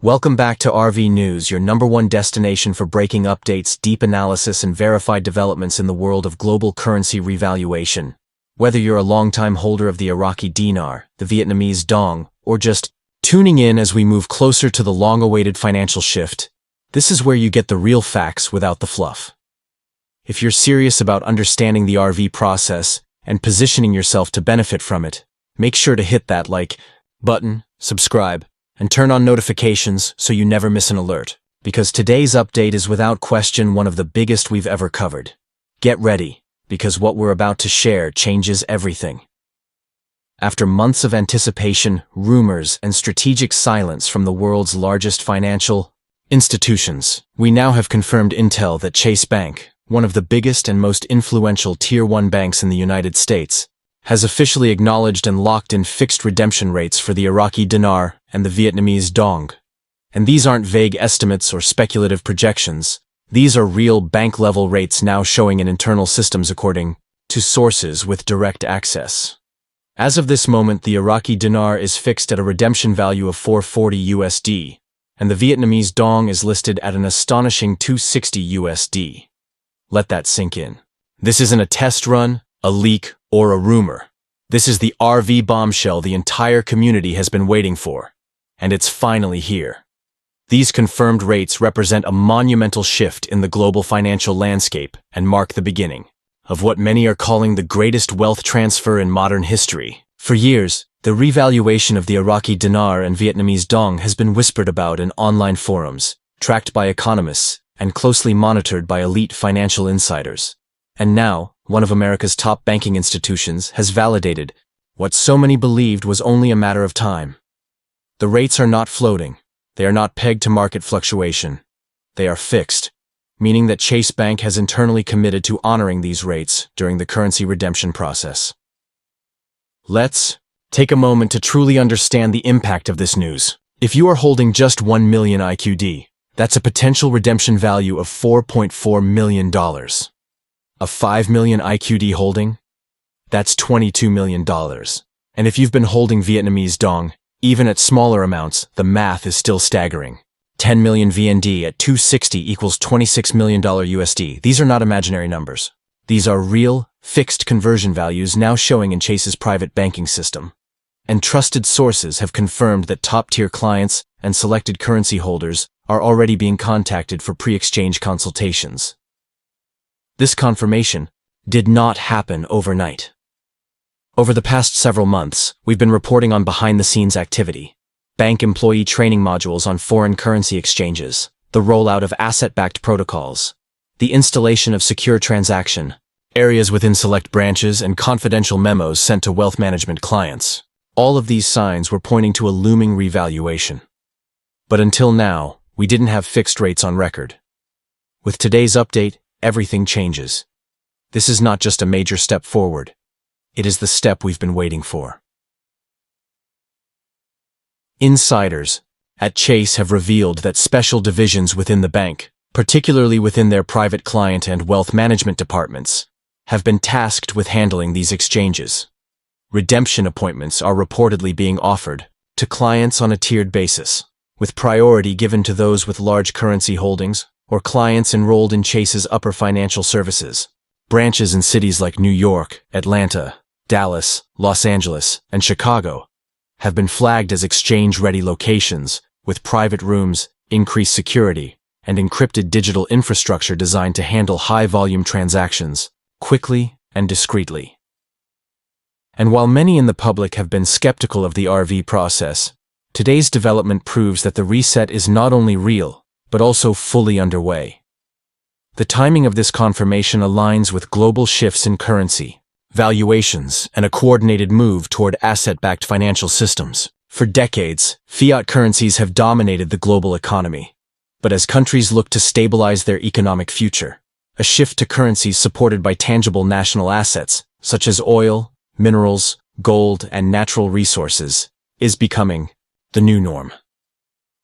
Welcome back to RV News, your #1 destination for breaking updates, deep analysis, and verified developments in the world of global currency revaluation. Whether you're a longtime holder of the Iraqi dinar, the Vietnamese dong, or just tuning in as we move closer to the long-awaited financial shift, this is where you get the real facts without the fluff. If you're serious about understanding the RV process and positioning yourself to benefit from it, make sure to hit that like button, subscribe, and turn on notifications so you never miss an alert, because today's update is without question one of the biggest we've ever covered. Get ready, because what we're about to share changes everything. After months of anticipation, rumors, and strategic silence from the world's largest financial institutions, we now have confirmed intel that Chase Bank, one of the biggest and most influential Tier 1 banks in the United States, has officially acknowledged and locked in fixed redemption rates for the Iraqi dinar and the Vietnamese dong. And these aren't vague estimates or speculative projections. These are real bank-level rates now showing in internal systems according to sources with direct access. As of this moment, the Iraqi dinar is fixed at a redemption value of 4.40 USD, and the Vietnamese dong is listed at an astonishing 260 USD. Let that sink in. This isn't a test run, a leak, or a rumor. This is the RV bombshell the entire community has been waiting for, and it's finally here. These confirmed rates represent a monumental shift in the global financial landscape and mark the beginning of what many are calling the greatest wealth transfer in modern history. For years, the revaluation of the Iraqi dinar and Vietnamese dong has been whispered about in online forums, tracked by economists, and closely monitored by elite financial insiders. And now, one of America's top banking institutions has validated what so many believed was only a matter of time. The rates are not floating. They are not pegged to market fluctuation. They are fixed, meaning that Chase Bank has internally committed to honoring these rates during the currency redemption process. Let's take a moment to truly understand the impact of this news. If you are holding just 1 million IQD, that's a potential redemption value of $4.4 million. A 5 million IQD holding? That's $22 million. And if you've been holding Vietnamese dong, even at smaller amounts, the math is still staggering. 10 million VND at 260 equals $26 million USD. These are not imaginary numbers. These are real, fixed conversion values now showing in Chase's private banking system. And trusted sources have confirmed that top-tier clients and selected currency holders are already being contacted for pre-exchange consultations. This confirmation did not happen overnight. Over the past several months, we've been reporting on behind-the-scenes activity, bank employee training modules on foreign currency exchanges, the rollout of asset-backed protocols, the installation of secure transaction, areas within select branches, and confidential memos sent to wealth management clients. All of these signs were pointing to a looming revaluation. But until now, we didn't have fixed rates on record. With today's update, everything changes. This is not just a major step forward. It is the step we've been waiting for. Insiders at Chase have revealed that special divisions within the bank, particularly within their private client and wealth management departments, have been tasked with handling these exchanges. Redemption appointments are reportedly being offered to clients on a tiered basis, with priority given to those with large currency holdings or clients enrolled in Chase's upper financial services. Branches in cities like New York, Atlanta, Dallas, Los Angeles, and Chicago have been flagged as exchange-ready locations with private rooms, increased security, and encrypted digital infrastructure designed to handle high-volume transactions quickly and discreetly. And while many in the public have been skeptical of the RV process, today's development proves that the reset is not only real, but also fully underway. The timing of this confirmation aligns with global shifts in currency, valuations, and a coordinated move toward asset-backed financial systems. For decades, fiat currencies have dominated the global economy. But as countries look to stabilize their economic future, a shift to currencies supported by tangible national assets, such as oil, minerals, gold, and natural resources, is becoming the new norm.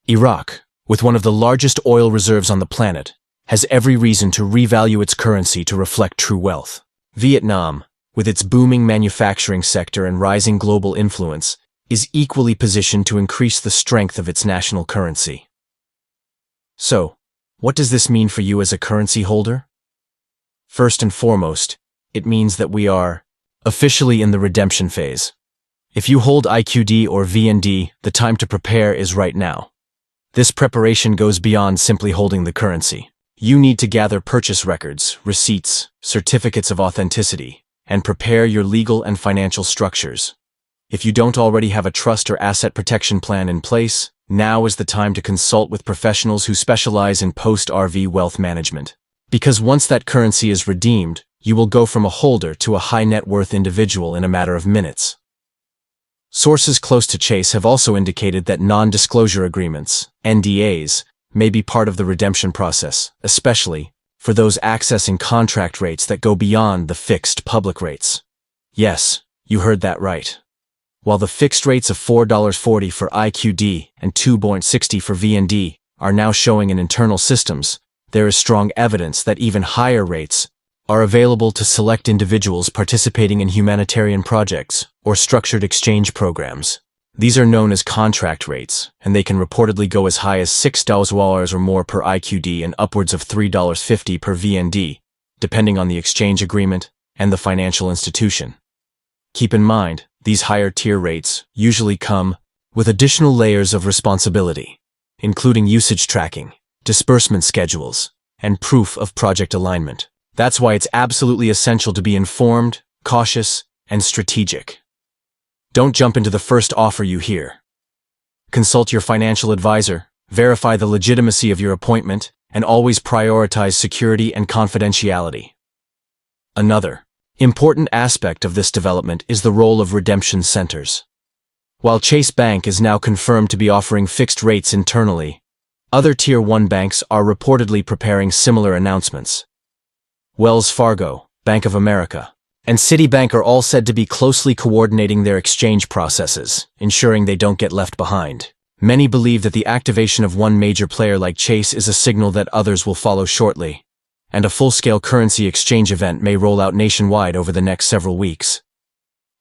Iraq, with one of the largest oil reserves on the planet, has every reason to revalue its currency to reflect true wealth. Vietnam, with its booming manufacturing sector and rising global influence, is equally positioned to increase the strength of its national currency. So, what does this mean for you as a currency holder? First and foremost, it means that we are officially in the redemption phase. If you hold IQD or VND, the time to prepare is right now. This preparation goes beyond simply holding the currency. You need to gather purchase records, receipts, certificates of authenticity, and prepare your legal and financial structures. If you don't already have a trust or asset protection plan in place, now is the time to consult with professionals who specialize in post-RV wealth management. Because once that currency is redeemed, you will go from a holder to a high net worth individual in a matter of minutes. Sources close to Chase have also indicated that non-disclosure agreements, NDAs, may be part of the redemption process, especially for those accessing contract rates that go beyond the fixed public rates. Yes, you heard that right. While the fixed rates of $4.40 for IQD and 2.60 for VND are now showing in internal systems, there is strong evidence that even higher rates are available to select individuals participating in humanitarian projects or structured exchange programs. These are known as contract rates, and they can reportedly go as high as $6 or more per IQD and upwards of $3.50 per VND, depending on the exchange agreement and the financial institution. Keep in mind, these higher tier rates usually come with additional layers of responsibility, including usage tracking, disbursement schedules, and proof of project alignment. That's why it's absolutely essential to be informed, cautious, and strategic. Don't jump into the first offer you hear. Consult your financial advisor, verify the legitimacy of your appointment, and always prioritize security and confidentiality. Another important aspect of this development is the role of redemption centers. While Chase Bank is now confirmed to be offering fixed rates internally, other Tier 1 banks are reportedly preparing similar announcements. Wells Fargo, Bank of America, and Citibank are all said to be closely coordinating their exchange processes, ensuring they don't get left behind. Many believe that the activation of one major player like Chase is a signal that others will follow shortly, and a full-scale currency exchange event may roll out nationwide over the next several weeks.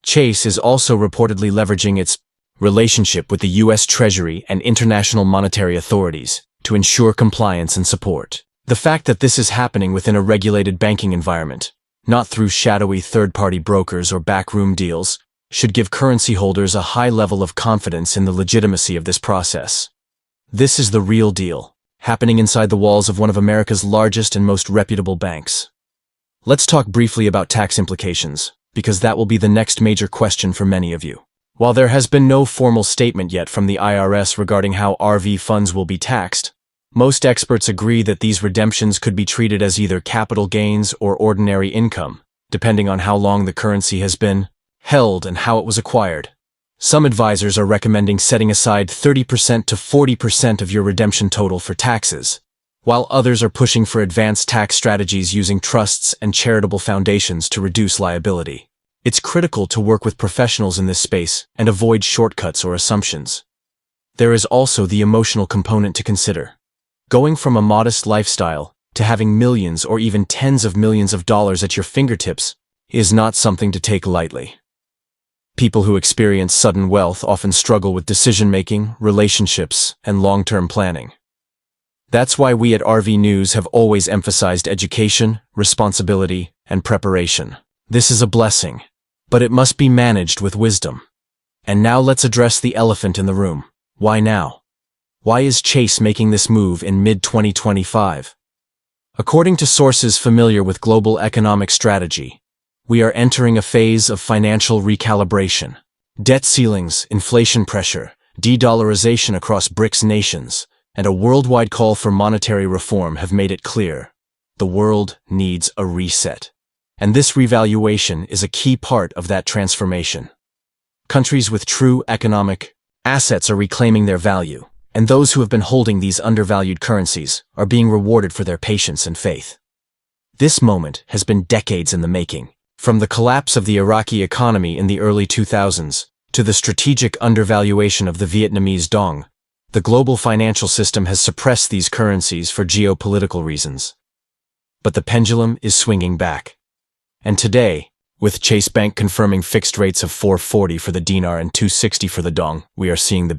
Chase is also reportedly leveraging its relationship with the U.S. Treasury and international monetary authorities to ensure compliance and support. The fact that this is happening within a regulated banking environment, not through shadowy third-party brokers or backroom deals, should give currency holders a high level of confidence in the legitimacy of this process. This is the real deal, happening inside the walls of one of America's largest and most reputable banks. Let's talk briefly about tax implications, because that will be the next major question for many of you. While there has been no formal statement yet from the IRS regarding how RV funds will be taxed, most experts agree that these redemptions could be treated as either capital gains or ordinary income, depending on how long the currency has been held and how it was acquired. Some advisors are recommending setting aside 30% to 40% of your redemption total for taxes, while others are pushing for advanced tax strategies using trusts and charitable foundations to reduce liability. It's critical to work with professionals in this space and avoid shortcuts or assumptions. There is also the emotional component to consider. Going from a modest lifestyle to having millions or even tens of millions of dollars at your fingertips is not something to take lightly. People who experience sudden wealth often struggle with decision-making, relationships, and long-term planning. That's why we at RV News have always emphasized education, responsibility, and preparation. This is a blessing, but it must be managed with wisdom. And now let's address the elephant in the room. Why now? Why is Chase making this move in mid-2025? According to sources familiar with global economic strategy, we are entering a phase of financial recalibration. Debt ceilings, inflation pressure, de-dollarization across BRICS nations, and a worldwide call for monetary reform have made it clear the world needs a reset. And this revaluation is a key part of that transformation. Countries with true economic assets are reclaiming their value, and those who have been holding these undervalued currencies are being rewarded for their patience and faith. This moment has been decades in the making, from the collapse of the Iraqi economy in the early 2000s to the strategic undervaluation of the Vietnamese Dong. The global financial system has suppressed these currencies for geopolitical reasons. But the pendulum is swinging back. And today, with Chase Bank confirming fixed rates of 4.40 for the dinar and 2.60 for the dong, we are seeing the